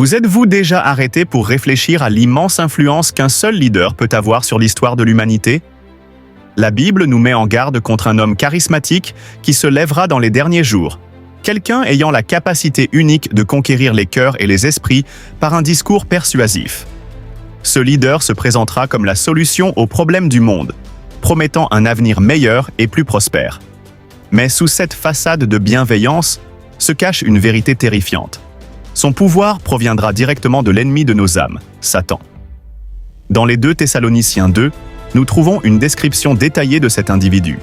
Vous êtes-vous déjà arrêté pour réfléchir à l'immense influence qu'un seul leader peut avoir sur l'histoire de l'humanité? La Bible nous met en garde contre un homme charismatique qui se lèvera dans les derniers jours. Quelqu'un ayant la capacité unique de conquérir les cœurs et les esprits par un discours persuasif. Ce leader se présentera comme la solution aux problèmes du monde, promettant un avenir meilleur et plus prospère. Mais sous cette façade de bienveillance se cache une vérité terrifiante. Son pouvoir proviendra directement de l'ennemi de nos âmes, Satan. Dans les 2 Thessaloniciens 2, nous trouvons une description détaillée de cet individu.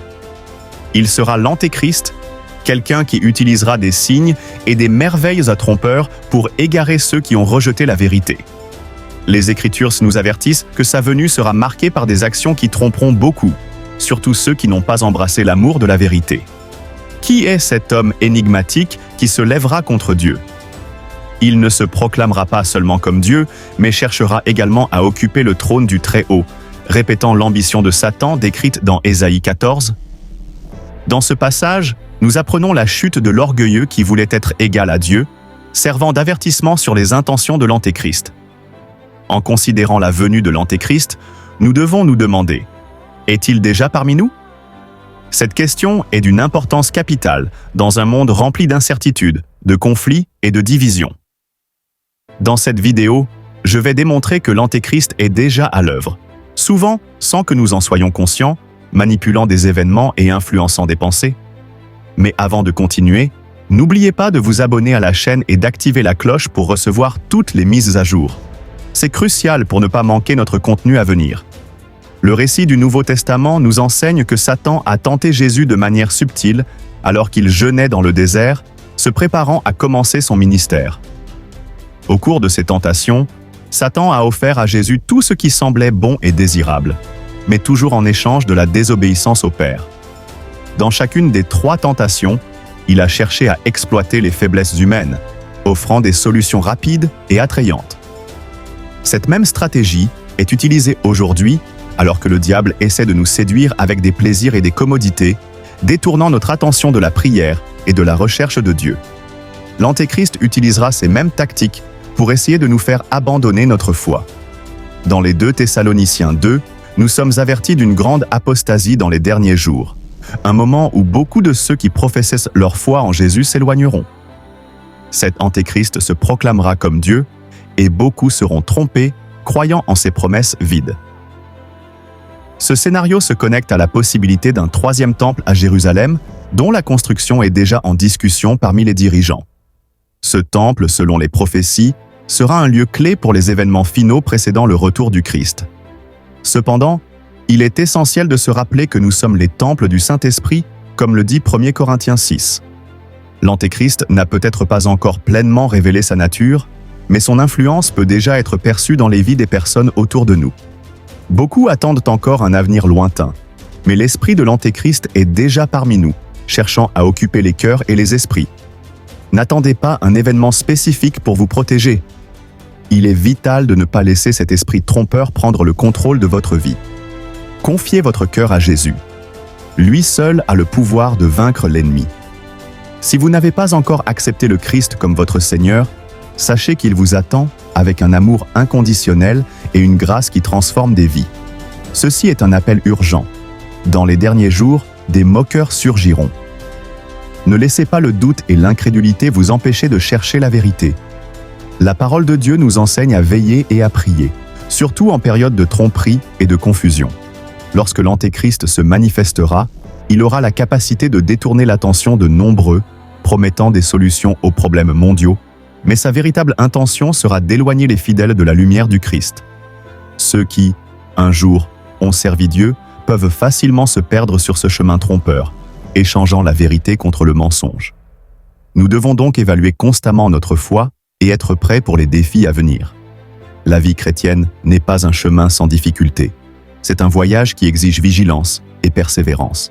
Il sera l'Antéchrist, quelqu'un qui utilisera des signes et des merveilles à trompeur pour égarer ceux qui ont rejeté la vérité. Les Écritures nous avertissent que sa venue sera marquée par des actions qui tromperont beaucoup, surtout ceux qui n'ont pas embrassé l'amour de la vérité. Qui est cet homme énigmatique qui se lèvera contre Dieu? Il ne se proclamera pas seulement comme Dieu, mais cherchera également à occuper le trône du Très-Haut, répétant l'ambition de Satan décrite dans Ésaïe 14. Dans ce passage, nous apprenons la chute de l'orgueilleux qui voulait être égal à Dieu, servant d'avertissement sur les intentions de l'Antéchrist. En considérant la venue de l'Antéchrist, nous devons nous demander, est-il déjà parmi nous? Cette question est d'une importance capitale dans un monde rempli d'incertitudes, de conflits et de divisions. Dans cette vidéo, je vais démontrer que l'Antéchrist est déjà à l'œuvre, souvent sans que nous en soyons conscients, manipulant des événements et influençant des pensées. Mais avant de continuer, n'oubliez pas de vous abonner à la chaîne et d'activer la cloche pour recevoir toutes les mises à jour. C'est crucial pour ne pas manquer notre contenu à venir. Le récit du Nouveau Testament nous enseigne que Satan a tenté Jésus de manière subtile alors qu'il jeûnait dans le désert, se préparant à commencer son ministère. Au cours de ces tentations, Satan a offert à Jésus tout ce qui semblait bon et désirable, mais toujours en échange de la désobéissance au Père. Dans chacune des 3 tentations, il a cherché à exploiter les faiblesses humaines, offrant des solutions rapides et attrayantes. Cette même stratégie est utilisée aujourd'hui alors que le diable essaie de nous séduire avec des plaisirs et des commodités, détournant notre attention de la prière et de la recherche de Dieu. L'Antéchrist utilisera ces mêmes tactiques pour essayer de nous faire abandonner notre foi. Dans les 2 Thessaloniciens 2, nous sommes avertis d'une grande apostasie dans les derniers jours, un moment où beaucoup de ceux qui professaient leur foi en Jésus s'éloigneront. Cet Antéchrist se proclamera comme Dieu, et beaucoup seront trompés, croyant en ses promesses vides. Ce scénario se connecte à la possibilité d'un 3e temple à Jérusalem, dont la construction est déjà en discussion parmi les dirigeants. Ce temple, selon les prophéties, sera un lieu clé pour les événements finaux précédant le retour du Christ. Cependant, il est essentiel de se rappeler que nous sommes les temples du Saint-Esprit, comme le dit 1 Corinthiens 6. L'Antéchrist n'a peut-être pas encore pleinement révélé sa nature, mais son influence peut déjà être perçue dans les vies des personnes autour de nous. Beaucoup attendent encore un avenir lointain, mais l'esprit de l'Antéchrist est déjà parmi nous, cherchant à occuper les cœurs et les esprits. N'attendez pas un événement spécifique pour vous protéger. Il est vital de ne pas laisser cet esprit trompeur prendre le contrôle de votre vie. Confiez votre cœur à Jésus. Lui seul a le pouvoir de vaincre l'ennemi. Si vous n'avez pas encore accepté le Christ comme votre Seigneur, sachez qu'il vous attend avec un amour inconditionnel et une grâce qui transforme des vies. Ceci est un appel urgent. Dans les derniers jours, des moqueurs surgiront. Ne laissez pas le doute et l'incrédulité vous empêcher de chercher la vérité. La parole de Dieu nous enseigne à veiller et à prier, surtout en période de tromperie et de confusion. Lorsque l'Antéchrist se manifestera, il aura la capacité de détourner l'attention de nombreux, promettant des solutions aux problèmes mondiaux, mais sa véritable intention sera d'éloigner les fidèles de la lumière du Christ. Ceux qui, un jour, ont servi Dieu, peuvent facilement se perdre sur ce chemin trompeur, échangeant la vérité contre le mensonge. Nous devons donc évaluer constamment notre foi et être prêts pour les défis à venir. La vie chrétienne n'est pas un chemin sans difficulté. C'est un voyage qui exige vigilance et persévérance.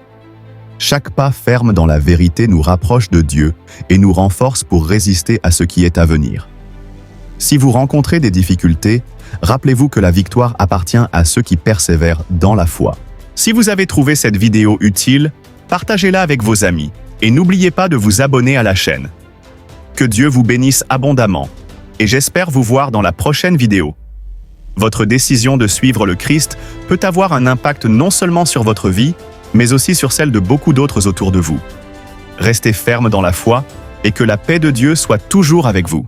Chaque pas ferme dans la vérité nous rapproche de Dieu et nous renforce pour résister à ce qui est à venir. Si vous rencontrez des difficultés, rappelez-vous que la victoire appartient à ceux qui persévèrent dans la foi. Si vous avez trouvé cette vidéo utile, partagez-la avec vos amis et n'oubliez pas de vous abonner à la chaîne. Que Dieu vous bénisse abondamment. et j'espère vous voir dans la prochaine vidéo. Votre décision de suivre le Christ peut avoir un impact non seulement sur votre vie, mais aussi sur celle de beaucoup d'autres autour de vous. Restez ferme dans la foi et que la paix de Dieu soit toujours avec vous.